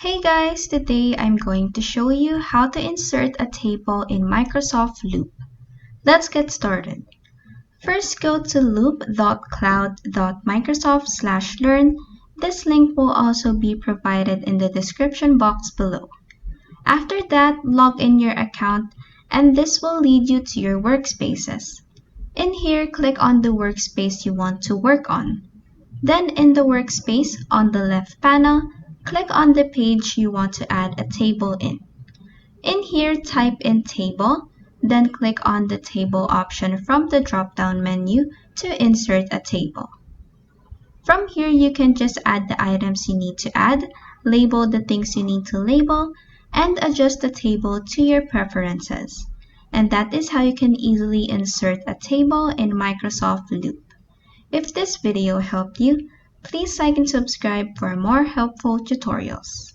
Hey guys, today I'm going to show you how to insert a table in Microsoft Loop. Let's get started. First, go to loop.cloud.microsoft/learn. This link will also be provided in the description box below. After that, log in your account and this will lead you to your workspaces. In here, click on the workspace you want to work on. Then in the workspace, on the left panel, click on the page you want to add a table in. In here, type in table, then click on the table option from the drop-down menu to insert a table. From here, you can just add the items you need to add, label the things you need to label, and adjust the table to your preferences. And that is how you can easily insert a table in Microsoft Loop. If this video helped you, please like and subscribe for more helpful tutorials.